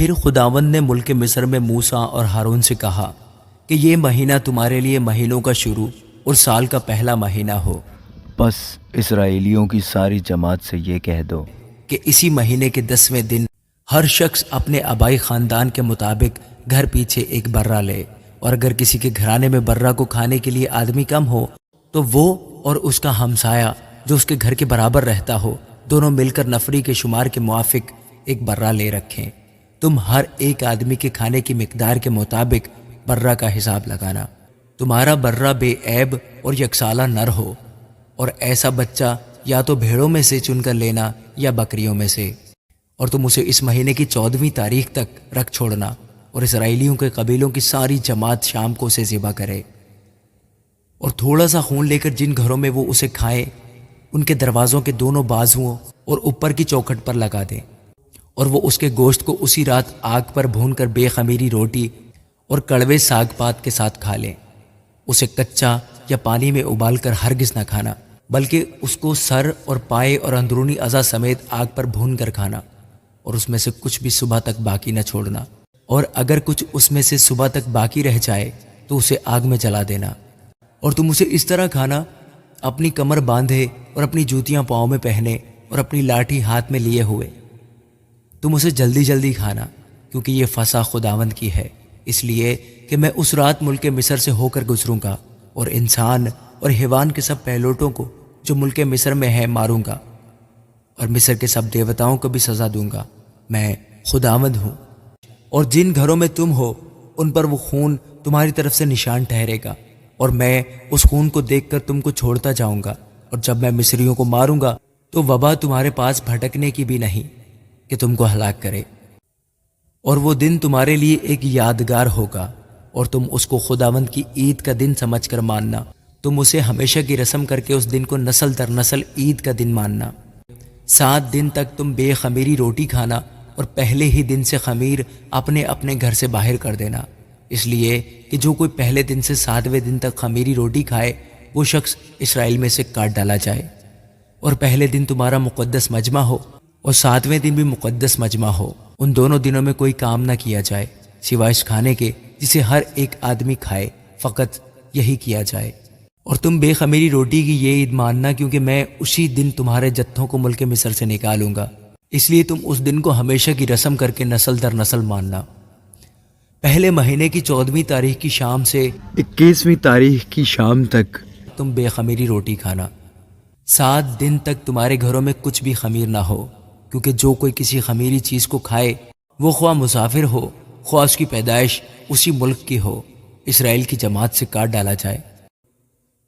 پھر خداوند نے ملک مصر میں موسیٰ اور ہارون سے کہا کہ یہ مہینہ تمہارے لیے مہینوں کا شروع اور سال کا پہلا مہینہ ہو۔ بس اسرائیلیوں کی ساری جماعت سے یہ کہہ دو کہ اسی مہینے کے 10ویں دن ہر شخص اپنے آبائی خاندان کے مطابق گھر پیچھے ایک برہ لے، اور اگر کسی کے گھرانے میں برہ کو کھانے کے لیے آدمی کم ہو تو وہ اور اس کا ہمسایہ جو اس کے گھر کے برابر رہتا ہو دونوں مل کر نفری کے شمار کے موافق ایک برہ لے رکھیں۔ تم ہر ایک آدمی کے کھانے کی مقدار کے مطابق برہ کا حساب لگانا۔ تمہارا برہ بے عیب اور یکسالہ نر ہو، اور ایسا بچہ یا تو بھیڑوں میں سے چن کر لینا یا بکریوں میں سے، اور تم اسے اس مہینے کی 14ویں تاریخ تک رکھ چھوڑنا، اور اسرائیلیوں کے قبیلوں کی ساری جماعت شام کو اسے ذبح کرے، اور تھوڑا سا خون لے کر جن گھروں میں وہ اسے کھائیں ان کے دروازوں کے دونوں بازوؤں اور اوپر کی چوکھٹ پر لگا دیں، اور وہ اس کے گوشت کو اسی رات آگ پر بھون کر بے خمیری روٹی اور کڑوے ساگ پات کے ساتھ کھا لیں۔ اسے کچا یا پانی میں ابال کر ہرگز نہ کھانا، بلکہ اس کو سر اور پائے اور اندرونی اعضاء سمیت آگ پر بھون کر کھانا، اور اس میں سے کچھ بھی صبح تک باقی نہ چھوڑنا، اور اگر کچھ اس میں سے صبح تک باقی رہ جائے تو اسے آگ میں جلا دینا۔ اور تم اسے اس طرح کھانا، اپنی کمر باندھے اور اپنی جوتیاں پاؤں میں پہنے اور اپنی لاٹھی ہاتھ میں لیے ہوئے۔ تم اسے جلدی جلدی کھانا، کیونکہ یہ فسح خداوند کی ہے، اس لیے کہ میں اس رات ملک مصر سے ہو کر گزروں گا، اور انسان اور حیوان کے سب پہلوٹوں کو جو ملک مصر میں ہے ماروں گا، اور مصر کے سب دیوتاؤں کو بھی سزا دوں گا۔ میں خداوند ہوں۔ اور جن گھروں میں تم ہو ان پر وہ خون تمہاری طرف سے نشان ٹھہرے گا، اور میں اس خون کو دیکھ کر تم کو چھوڑتا جاؤں گا، اور جب میں مصریوں کو ماروں گا تو وبا تمہارے پاس بھٹکنے کی بھی نہیں کہ تم کو ہلاک کرے۔ اور وہ دن تمہارے لیے ایک یادگار ہوگا، اور تم اس کو خداوند کی عید کا دن سمجھ کر ماننا۔ تم اسے ہمیشہ کی رسم کر کے اس دن کو نسل در نسل عید کا دن ماننا۔ 7 دن تک تم بے خمیری روٹی کھانا، اور پہلے ہی دن سے خمیر اپنے اپنے گھر سے باہر کر دینا، اس لیے کہ جو کوئی پہلے دن سے 7ویں دن تک خمیری روٹی کھائے وہ شخص اسرائیل میں سے کاٹ ڈالا جائے۔ اور پہلے دن تمہارا مقدس مجمع ہو، اور 7ویں دن بھی مقدس مجمع ہو۔ ان دونوں دنوں میں کوئی کام نہ کیا جائے سوائے اس کھانے کے جسے ہر ایک آدمی کھائے، فقط یہی کیا جائے۔ اور تم بے خمیری روٹی کی یہ عید ماننا، کیونکہ میں اسی دن تمہارے جتھوں کو ملک مصر سے نکالوں گا، اس لیے تم اس دن کو ہمیشہ کی رسم کر کے نسل در نسل ماننا۔ پہلے مہینے کی 14ویں تاریخ کی شام سے 21ویں تاریخ کی شام تک تم بے خمیری روٹی کھانا۔ 7 دن تک تمہارے گھروں میں کچھ بھی خمیر نہ ہو، کیونکہ جو کوئی کسی خمیری چیز کو کھائے وہ خواہ مسافر ہو خواہ اس کی پیدائش اسی ملک کی ہو، اسرائیل کی جماعت سے کاٹ ڈالا جائے۔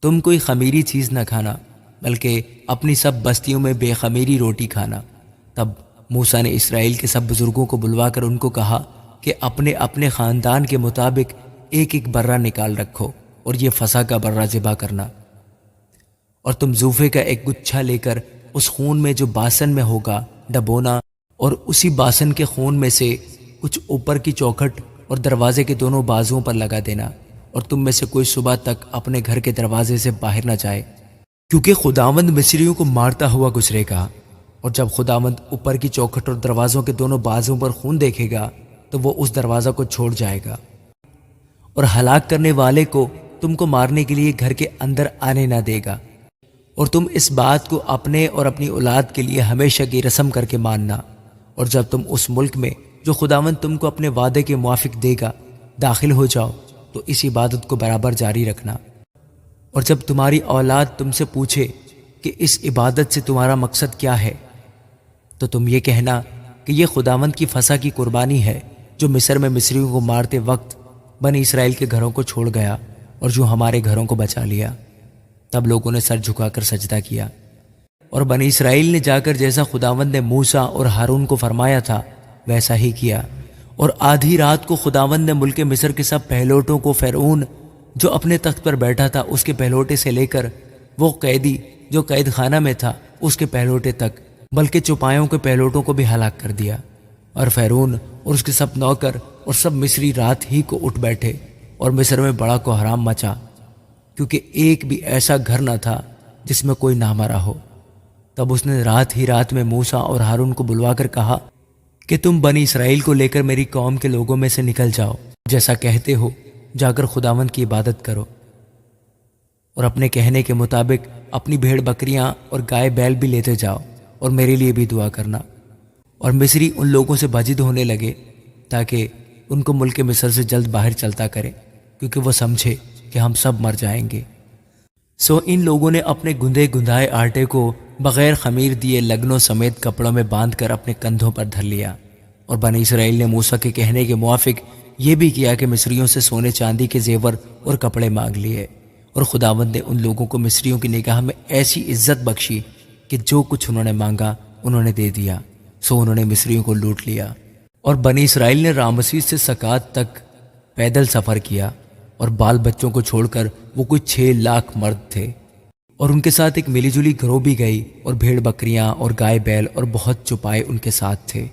تم کوئی خمیری چیز نہ کھانا، بلکہ اپنی سب بستیوں میں بے خمیری روٹی کھانا۔ تب موسیٰ نے اسرائیل کے سب بزرگوں کو بلوا کر ان کو کہا کہ اپنے اپنے خاندان کے مطابق ایک ایک برہ نکال رکھو، اور یہ فسح کا برہ ذبح کرنا۔ اور تم زوفے کا ایک گچھا لے کر اس خون میں جو باسن میں ہوگا ڈبونا، اور اسی باسن کے خون میں سے کچھ اوپر کی چوکھٹ اور دروازے کے دونوں بازوؤں پر لگا دینا، اور تم میں سے کوئی صبح تک اپنے گھر کے دروازے سے باہر نہ جائے، کیونکہ خداوند مصریوں کو مارتا ہوا گزرے گا۔ اور جب خداوند اوپر کی چوکھٹ اور دروازوں کے دونوں بازوؤں پر خون دیکھے گا تو وہ اس دروازہ کو چھوڑ جائے گا، اور ہلاک کرنے والے کو تم کو مارنے کے لیے گھر کے اندر آنے نہ دے گا۔ اور تم اس بات کو اپنے اور اپنی اولاد کے لیے ہمیشہ کی رسم کر کے ماننا۔ اور جب تم اس ملک میں جو خداوند تم کو اپنے وعدے کے موافق دے گا داخل ہو جاؤ تو اس عبادت کو برابر جاری رکھنا۔ اور جب تمہاری اولاد تم سے پوچھے کہ اس عبادت سے تمہارا مقصد کیا ہے، تو تم یہ کہنا کہ یہ خداوند کی فسح کی قربانی ہے جو مصر میں مصریوں کو مارتے وقت بنی اسرائیل کے گھروں کو چھوڑ گیا، اور جو ہمارے گھروں کو بچا لیا۔ تب لوگوں نے سر جھکا کر سجدہ کیا، اور بنی اسرائیل نے جا کر جیسا خداوند نے موسیٰ اور ہارون کو فرمایا تھا ویسا ہی کیا۔ اور آدھی رات کو خداوند نے ملک مصر کے سب پہلوٹوں کو، فرعون جو اپنے تخت پر بیٹھا تھا اس کے پہلوٹے سے لے کر وہ قیدی جو قید خانہ میں تھا اس کے پہلوٹے تک، بلکہ چوپایوں کے پہلوٹوں کو بھی ہلاک کر دیا۔ اور فرعون اور اس کے سب نوکر اور سب مصری رات ہی کو اٹھ بیٹھے، اور مصر میں بڑا کوہرام مچا، کیونکہ ایک بھی ایسا گھر نہ تھا جس میں کوئی نہ مرا ہو۔ تب اس نے رات ہی رات میں موسیٰ اور ہارون کو بلوا کر کہا کہ تم بنی اسرائیل کو لے کر میری قوم کے لوگوں میں سے نکل جاؤ، جیسا کہتے ہو جا کر خداوند کی عبادت کرو، اور اپنے کہنے کے مطابق اپنی بھیڑ بکریاں اور گائے بیل بھی لیتے جاؤ، اور میرے لیے بھی دعا کرنا۔ اور مصری ان لوگوں سے بجد ہونے لگے تاکہ ان کو ملک مصر سے جلد باہر چلتا کرے، کیونکہ وہ سمجھے کہ ہم سب مر جائیں گے۔ سو ان لوگوں نے اپنے گندے گندائے آٹے کو بغیر خمیر دیے لگنوں سمیت کپڑوں میں باندھ کر اپنے کندھوں پر دھر لیا۔ اور بنی اسرائیل نے موسیٰ کے کہنے کے موافق یہ بھی کیا کہ مصریوں سے سونے چاندی کے زیور اور کپڑے مانگ لیے، اور خداوند نے ان لوگوں کو مصریوں کی نگاہ میں ایسی عزت بخشی کہ جو کچھ انہوں نے مانگا انہوں نے دے دیا۔ سو انہوں نے مصریوں کو لوٹ لیا۔ اور بنی اسرائیل نے رامسیس سے سکات تک پیدل سفر کیا، اور بال بچوں کو چھوڑ کر وہ کچھ 6 لاکھ مرد تھے، اور ان کے ساتھ ایک ملی جلی گروہ بھی گئی، اور بھیڑ بکریاں اور گائے بیل اور بہت چوپائے ان کے ساتھ تھے۔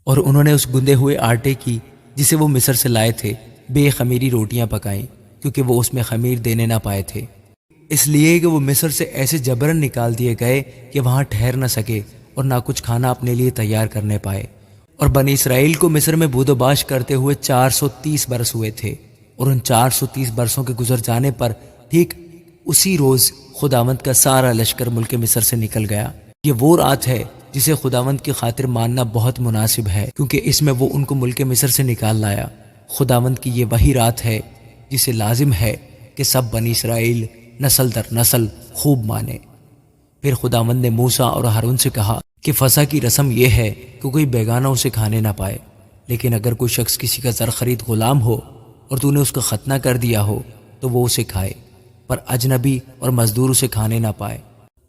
اور انہوں نے اس گندے ہوئے آٹے کی جسے وہ مصر سے لائے تھے بے خمیری روٹیاں پکائیں، کیونکہ وہ اس میں خمیر دینے نہ پائے تھے، اس لیے کہ وہ مصر سے ایسے جبرن نکال دیے گئے کہ وہاں ٹھہر نہ سکے اور نہ کچھ کھانا اپنے لیے تیار کرنے پائے۔ اور بنی اسرائیل کو مصر میں بود و باش کرتے ہوئے 430 برس ہوئے تھے، اور ان 430 برسوں کے گزر جانے پر ٹھیک اسی روز خداوند کا سارا لشکر ملک مصر سے نکل گیا۔ یہ وہ رات ہے جسے خداوند کی خاطر ماننا بہت مناسب ہے، کیونکہ اس میں وہ ان کو ملک مصر سے نکال لایا۔ خداوند کی یہ وہی رات ہے جسے لازم ہے کہ سب بنی اسرائیل نسل در نسل خوب مانے۔ پھر خداوند نے موسیٰ اور ہارون سے کہا کہ فسح کی رسم یہ ہے کہ کوئی بیگانہ اسے کھانے نہ پائے، لیکن اگر کوئی شخص کسی کا زر خرید غلام ہو اور تو نے اس کا ختنہ کر دیا ہو تو وہ اسے کھائے، پر اجنبی اور مزدور اسے کھانے نہ پائے،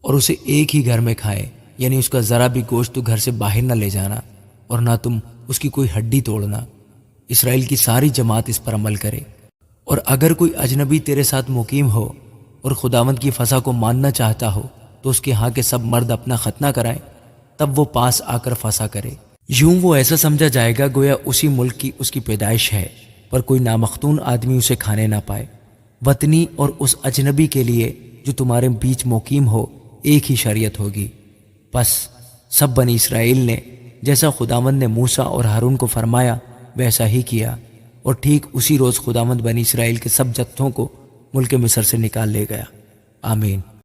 اور اسے ایک ہی گھر میں کھائے، یعنی اس کا ذرا بھی گوشت تو گھر سے باہر نہ لے جانا، اور نہ تم اس کی کوئی ہڈی توڑنا۔ اسرائیل کی ساری جماعت اس پر عمل کرے۔ اور اگر کوئی اجنبی تیرے ساتھ مقیم ہو اور خداوند کی فسح کو ماننا چاہتا ہو تو اس کے ہاں کے سب مرد اپنا ختنہ کرائیں، تب وہ پاس آ کر فسح کرے۔ یوں وہ ایسا سمجھا جائے گا گویا اسی ملک کی اس کی پیدائش ہے، پر کوئی نامختون آدمی اسے کھانے نہ پائے۔ وطنی اور اس اجنبی کے لیے جو تمہارے بیچ مقیم ہو ایک ہی شریعت ہوگی۔ پس سب بنی اسرائیل نے جیسا خداوند نے موسیٰ اور ہارون کو فرمایا ویسا ہی کیا، اور ٹھیک اسی روز خداوند بنی اسرائیل کے سب جتھوں کو ملک مصر سے نکال لے گیا۔ آمین۔